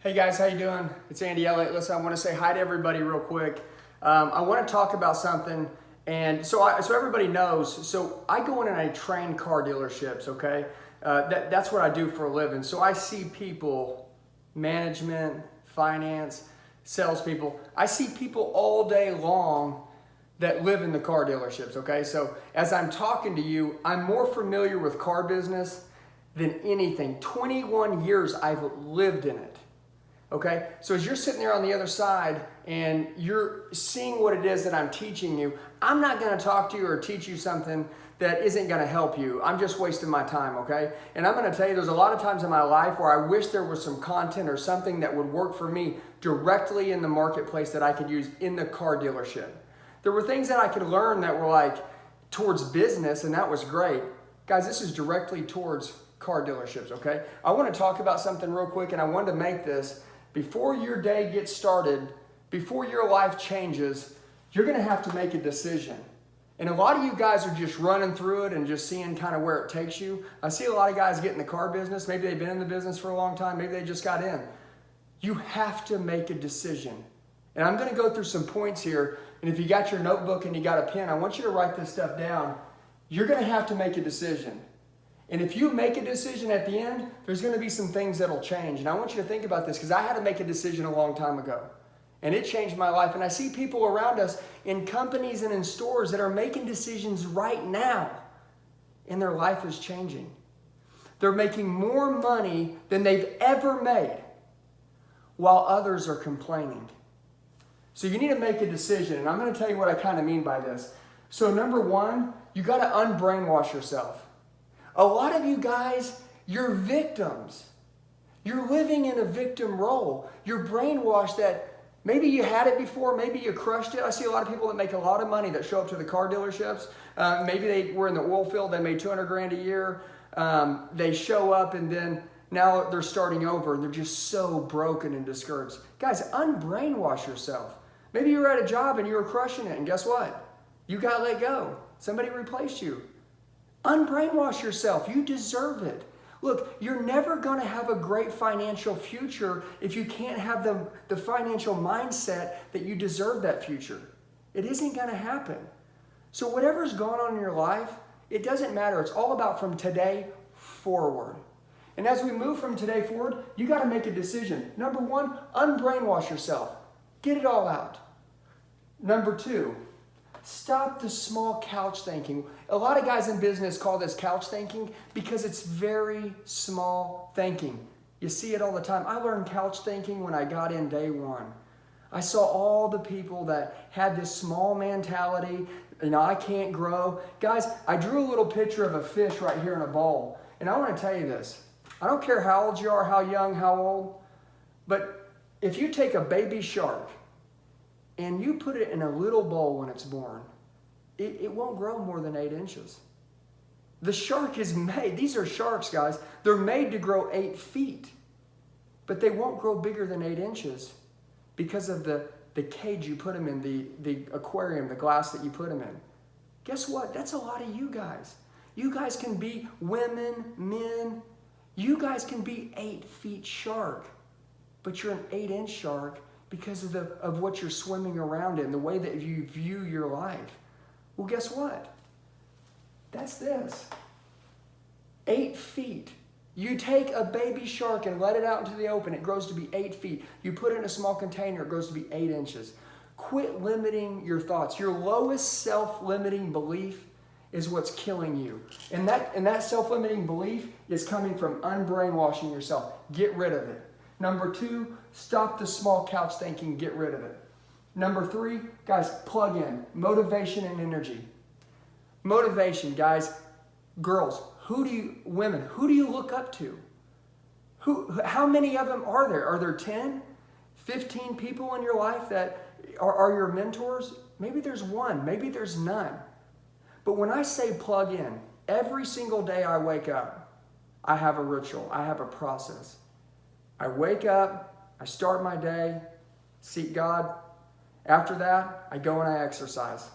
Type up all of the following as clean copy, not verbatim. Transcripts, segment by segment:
Hey guys, how you doing? It's Andy Elliott. Listen, I want to say hi to everybody real quick. I want to talk about something, and so everybody knows. So I go in and I train car dealerships. Okay, that's what I do for a living. So I see people, management, finance, salespeople. I see people all day long that live in the car dealerships. Okay, so as I'm talking to you, I'm more familiar with car business than anything. 21 years I've lived in it. Okay, so as you're sitting there on the other side and you're seeing what it is that I'm teaching you, I'm not going to talk to you or teach you something that isn't going to help you. I'm just wasting my time, okay? And I'm going to tell you, there's a lot of times in my life where I wish there was some content or something that would work for me directly in the marketplace that I could use in the car dealership. There were things that I could learn that were like towards business, and that was great. Guys, this is directly towards car dealerships, okay? I want to talk about something real quick, and I wanted to make this. Before your day gets started, before your life changes, you're going to have to make a decision. And a lot of you guys are just running through it and just seeing kind of where it takes you. I see a lot of guys get in the car business. Maybe they've been in the business for a long time. Maybe they just got in. You have to make a decision. And I'm going to go through some points here. And if you got your notebook and you got a pen, I want you to write this stuff down. You're going to have to make a decision. And if you make a decision at the end, there's going to be some things that'll change. And I want you to think about this because I had to make a decision a long time ago. And it changed my life. And I see people around us in companies and in stores that are making decisions right now. And their life is changing. They're making more money than they've ever made while others are complaining. So you need to make a decision. And I'm going to tell you what I kind of mean by this. So number one, you got to unbrainwash yourself. A lot of you guys, you're victims. You're living in a victim role. You're brainwashed that maybe you had it before, maybe you crushed it. I see a lot of people that make a lot of money that show up to the car dealerships. Maybe they were in the oil field, they made 200 grand a year. They show up and then now they're starting over and they're just so broken and discouraged. Guys, unbrainwash yourself. Maybe you were at a job and you were crushing it and guess what? You got let go. Somebody replaced you. Unbrainwash yourself. You deserve it. Look, you're never going to have a great financial future if you can't have the financial mindset that you deserve that future. It isn't going to happen. So whatever's going on in your life, it doesn't matter. It's all about from today forward. And as we move from today forward, you got to make a decision. Number one, unbrainwash yourself. Get it all out. Number two, stop the small couch thinking. A lot of guys in business call this couch thinking because it's very small thinking. You see it all the time. I learned couch thinking when I got in day one. I saw all the people that had this small mentality. I can't grow. Guys, I drew a little picture of a fish right here in a bowl. And I want to tell you this. I don't care how old you are, how young, how old. But if you take a baby shark and you put it in a little bowl when it's born, it won't grow more than 8 inches. The shark is made, these are sharks, guys. They're made to grow 8 feet, but they won't grow bigger than 8 inches because of the cage you put them in, the aquarium, the glass that you put them in. Guess what? That's a lot of you guys. You guys can be women, men. You guys can be 8 feet shark, but you're an 8-inch shark because of what you're swimming around in, the way that you view your life. Well, guess what? That's this. 8 feet. You take a baby shark and let it out into the open. It grows to be 8 feet. You put it in a small container. It grows to be 8 inches. Quit limiting your thoughts. Your lowest self-limiting belief is what's killing you. And that self-limiting belief is coming from unbrainwashing yourself. Get rid of it. Number two, stop the small couch thinking, get rid of it. Number three, guys, plug in. Motivation and energy. Motivation, guys, girls, women, who do you look up to? How many of them are there? Are there 10, 15 people in your life that are your mentors? Maybe there's one, maybe there's none. But when I say plug in, every single day I wake up, I have a ritual, I have a process. I wake up, I start my day, seek God. After that, I go and I exercise.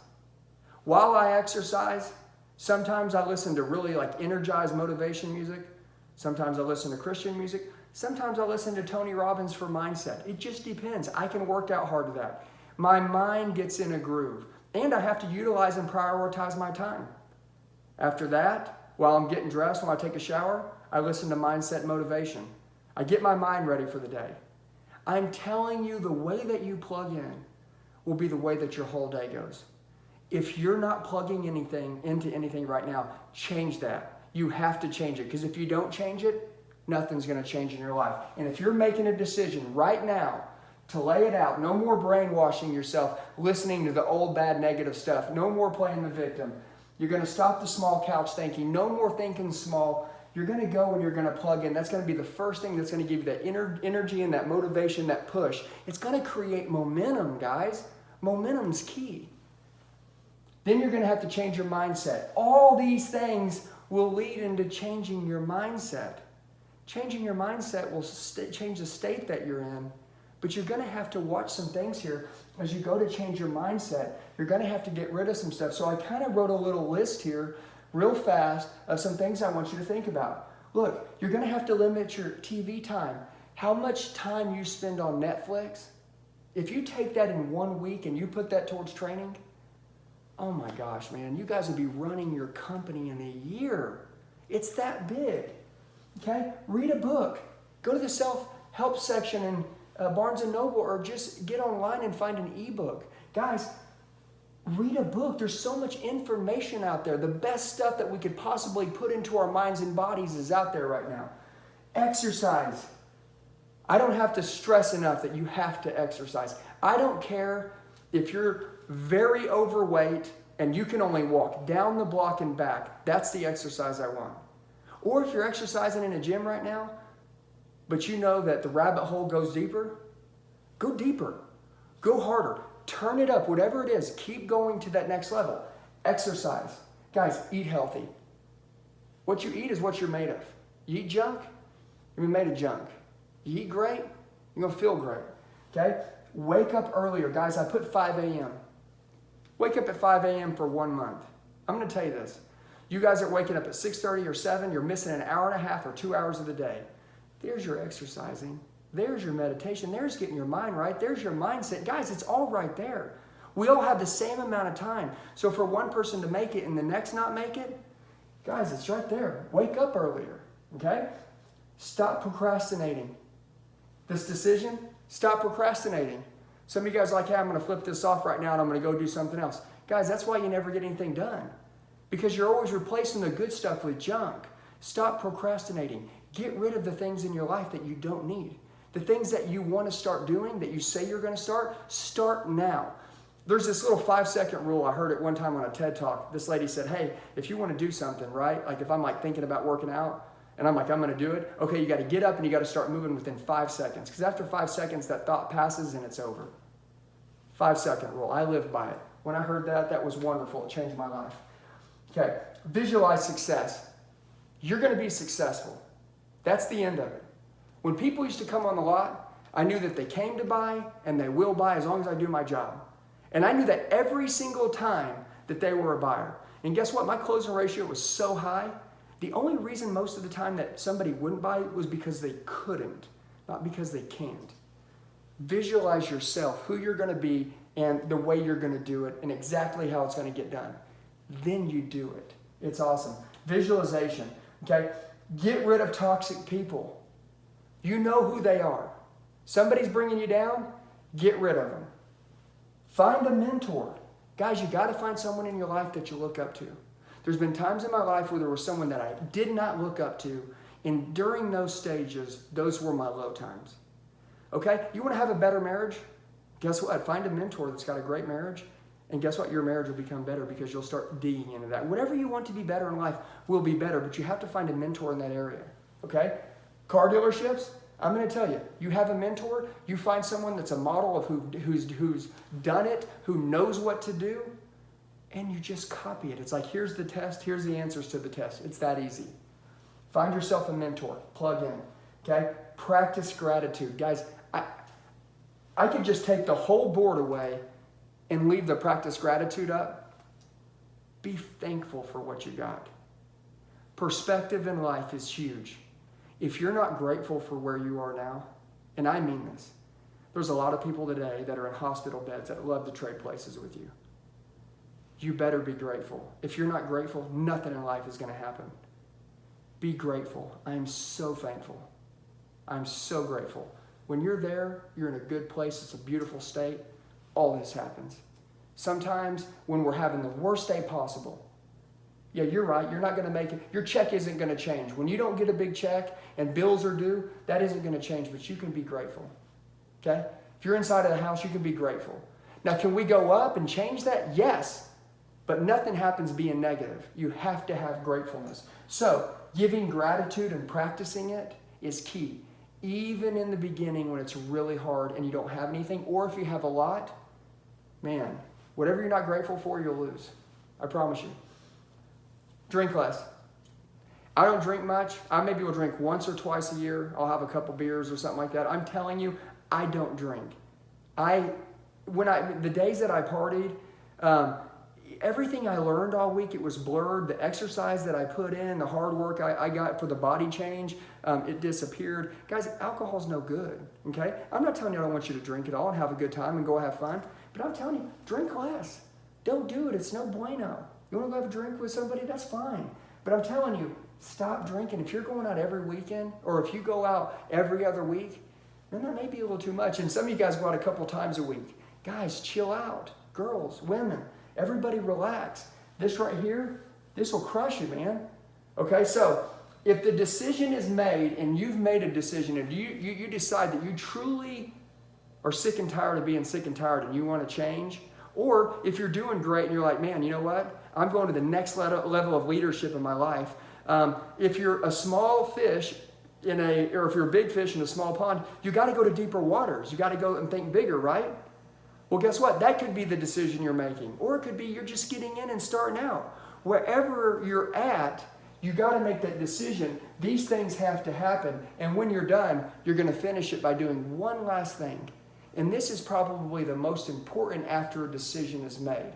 While I exercise, sometimes I listen to really energized motivation music. Sometimes I listen to Christian music. Sometimes I listen to Tony Robbins for mindset. It just depends. I can work out hard to that. My mind gets in a groove, and I have to utilize and prioritize my time. After that, while I'm getting dressed, when I take a shower, I listen to mindset motivation. I get my mind ready for the day. I'm telling you, the way that you plug in will be the way that your whole day goes. If you're not plugging anything into anything right now, change that. You have to change it, because if you don't change it, nothing's going to change in your life. And if you're making a decision right now to lay it out, no more brainwashing yourself, listening to the old bad negative stuff, no more playing the victim. You're going to stop the small couch thinking, no more thinking small. You're going to go and you're going to plug in. That's going to be the first thing that's going to give you that energy and that motivation, that push. It's going to create momentum, guys. Momentum's key. Then you're going to have to change your mindset. All these things will lead into changing your mindset. Changing your mindset will change the state that you're in. But you're going to have to watch some things here as you go to change your mindset. You're going to have to get rid of some stuff. So I kind of wrote a little list here real fast of some things I want you to think about. Look, you're going to have to limit your TV time. How much time you spend on Netflix, if you take that in 1 week and you put that towards training, oh my gosh, man, you guys would be running your company in a year. It's that big. Okay? Read a book. Go to the self-help section in Barnes & Noble, or just get online and find an ebook. Guys, read a book. There's so much information out there. The best stuff that we could possibly put into our minds and bodies is out there right now. Exercise. I don't have to stress enough that you have to exercise. I don't care if you're very overweight and you can only walk down the block and back. That's the exercise I want. Or if you're exercising in a gym right now, but you know that the rabbit hole goes deeper, go deeper. Go harder. Turn it up, whatever it is. Keep going to that next level. Exercise. Guys, eat healthy. What you eat is what you're made of. You eat junk, you're made of junk. You eat great, you're going to feel great. Okay? Wake up earlier. Guys, I put 5 a.m. Wake up at 5 a.m. for 1 month. I'm going to tell you this. You guys are waking up at 6:30 or 7, you're missing an hour and a half or 2 hours of the day. There's your exercising. There's your meditation. There's getting your mind right. There's your mindset. Guys, it's all right there. We all have the same amount of time. So for one person to make it and the next not make it, guys, it's right there. Wake up earlier, okay? Stop procrastinating. This decision, stop procrastinating. Some of you guys are like, hey, I'm going to flip this off right now and I'm going to go do something else. Guys, that's why you never get anything done. Because you're always replacing the good stuff with junk. Stop procrastinating. Get rid of the things in your life that you don't need. The things that you want to start doing, that you say you're going to start now. There's this little 5-second rule I heard it one time on a TED Talk. This lady said, hey, if you want to do something, right? Like if I'm like thinking about working out and I'm like, I'm going to do it. Okay, you got to get up and you got to start moving within 5 seconds. Because after 5 seconds, that thought passes and it's over. 5-second rule. I live by it. When I heard that, that was wonderful. It changed my life. Okay, visualize success. You're going to be successful. That's the end of it. When people used to come on the lot, I knew that they came to buy and they will buy as long as I do my job. And I knew that every single time that they were a buyer. And guess what? My closing ratio was so high. The only reason most of the time that somebody wouldn't buy was because they couldn't, not because they can't. Visualize yourself, who you're going to be and the way you're going to do it and exactly how it's going to get done. Then you do it. It's awesome. Visualization, okay? Get rid of toxic people. You know who they are. Somebody's bringing you down, get rid of them. Find a mentor. Guys, you got to find someone in your life that you look up to. There's been times in my life where there was someone that I did not look up to, and during those stages, those were my low times. Okay? You want to have a better marriage? Guess what? Find a mentor that's got a great marriage, and guess what? Your marriage will become better because you'll start digging into that. Whatever you want to be better in life will be better, but you have to find a mentor in that area. Okay? Car dealerships, I'm going to tell you, you have a mentor, you find someone that's a model of who's done it, who knows what to do, and you just copy it. It's like, here's the test, here's the answers to the test. It's that easy. Find yourself a mentor, plug in, okay? Practice gratitude. Guys, I could just take the whole board away and leave the practice gratitude up. Be thankful for what you got. Perspective in life is huge. If you're not grateful for where you are now, and I mean this, there's a lot of people today that are in hospital beds that love to trade places with you. You better be grateful. If you're not grateful, nothing in life is going to happen. Be grateful. I am so thankful. I'm so grateful. When you're there, you're in a good place. It's a beautiful state. All this happens. Sometimes when we're having the worst day possible, yeah, you're right. You're not going to make it. Your check isn't going to change. When you don't get a big check and bills are due, that isn't going to change, but you can be grateful. Okay? If you're inside of the house, you can be grateful. Now, can we go up and change that? Yes. But nothing happens being negative. You have to have gratefulness. So, giving gratitude and practicing it is key. Even in the beginning when it's really hard and you don't have anything, or if you have a lot, man, whatever you're not grateful for, you'll lose. I promise you. Drink less. I don't drink much. I maybe will drink once or twice a year. I'll have a couple beers or something like that. I'm telling you, I don't drink. The days that I partied, everything I learned all week, it was blurred. The exercise that I put in, the hard work I got for the body change, it disappeared. Guys, alcohol's no good, okay? I'm not telling you I don't want you to drink it all and have a good time and go have fun, but I'm telling you, drink less. Don't do it. It's no bueno. You want to go have a drink with somebody? That's fine. But I'm telling you, stop drinking. If you're going out every weekend, or if you go out every other week, then that may be a little too much. And some of you guys go out a couple times a week. Guys, chill out. Girls, women, everybody relax. This right here, this will crush you, man. Okay, so if the decision is made and you've made a decision and you decide that you truly are sick and tired of being sick and tired and you want to change, or if you're doing great and you're like, man, you know what? I'm going to the next level of leadership in my life. If you're a small fish or if you're a big fish in a small pond, you got to go to deeper waters. You got to go and think bigger, right? Well, guess what? That could be the decision you're making. Or it could be you're just getting in and starting out. Wherever you're at, you got to make that decision. These things have to happen. And when you're done, you're going to finish it by doing one last thing. And this is probably the most important after a decision is made.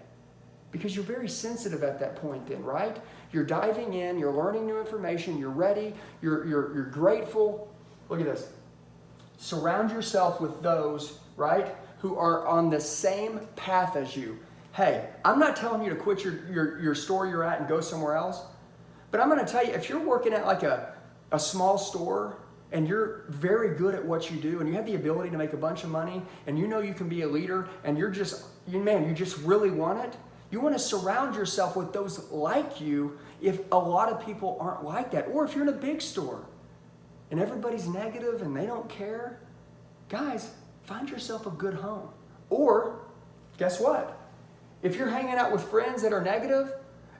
Because you're very sensitive at that point then, right? You're diving in, you're learning new information, you're ready, you're grateful. Look at this. Surround yourself with those, right, who are on the same path as you. Hey, I'm not telling you to quit your store you're at and go somewhere else. But I'm going to tell you, if you're working at like a small store and you're very good at what you do and you have the ability to make a bunch of money and you know you can be a leader and you just really want it, you want to surround yourself with those like you if a lot of people aren't like that. Or if you're in a big store and everybody's negative and they don't care, guys, find yourself a good home. Or, guess what? If you're hanging out with friends that are negative,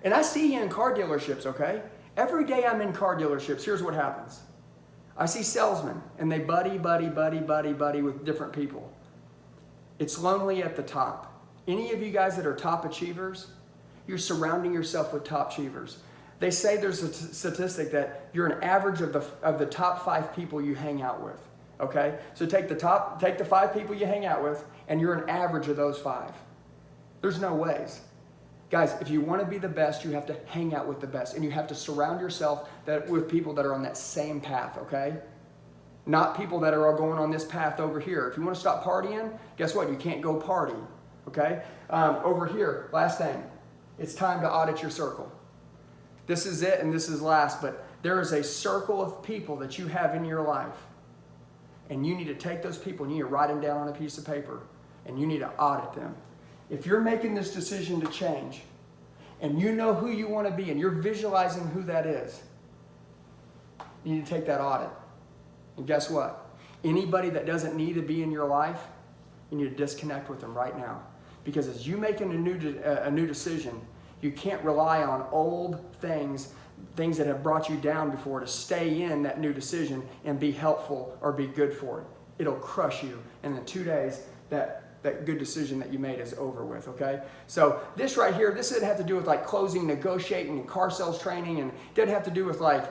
and I see you in car dealerships, okay? Every day I'm in car dealerships, here's what happens. I see salesmen, and they buddy with different people. It's lonely at the top. Any of you guys that are top achievers, you're surrounding yourself with top achievers. They say there's a statistic that you're an average of the top 5 people you hang out with. Okay? So take the 5 people you hang out with, and you're an average of those 5. There's no ways. Guys, if you want to be the best, you have to hang out with the best, and you have to surround yourself with people that are on that same path, okay? Not people that are all going on this path over here. If you want to stop partying, guess what? You can't go party, okay? Over here, last thing, it's time to audit your circle. This is it, and this is last, but there is a circle of people that you have in your life. And you need to take those people and you need to write them down on a piece of paper and you need to audit them. If you're making this decision to change and you know who you want to be and you're visualizing who that is, you need to take that audit. And guess what? Anybody that doesn't need to be in your life, you need to disconnect with them right now. Because as you making a new decision, you can't rely on old things that have brought you down before to stay in that new decision and be helpful or be good for it. It'll crush you. And in 2 days, that good decision that you made is over with, okay? So this right here, this doesn't have to do with like closing, negotiating, and car sales training, and it doesn't have to do with like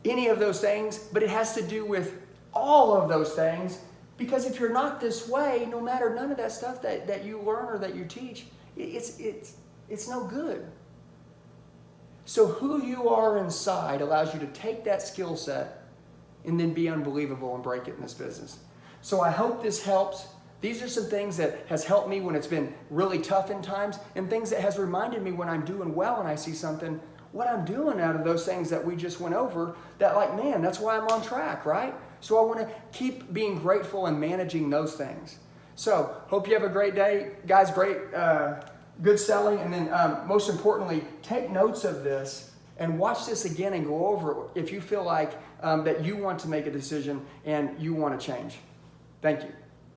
any of those things, but it has to do with all of those things, because if you're not this way, no matter none of that stuff that you learn or that you teach, it's no good. So who you are inside allows you to take that skill set and then be unbelievable and break it in this business. So I hope this helps. These are some things that has helped me when it's been really tough in times, and things that has reminded me when I'm doing well and I see something, what I'm doing out of those things that we just went over, that like, man, that's why I'm on track, right? So I want to keep being grateful and managing those things. So hope you have a great day. Guys, good selling. And then most importantly, take notes of this and watch this again and go over it if you feel like that you want to make a decision and you want to change. Thank you.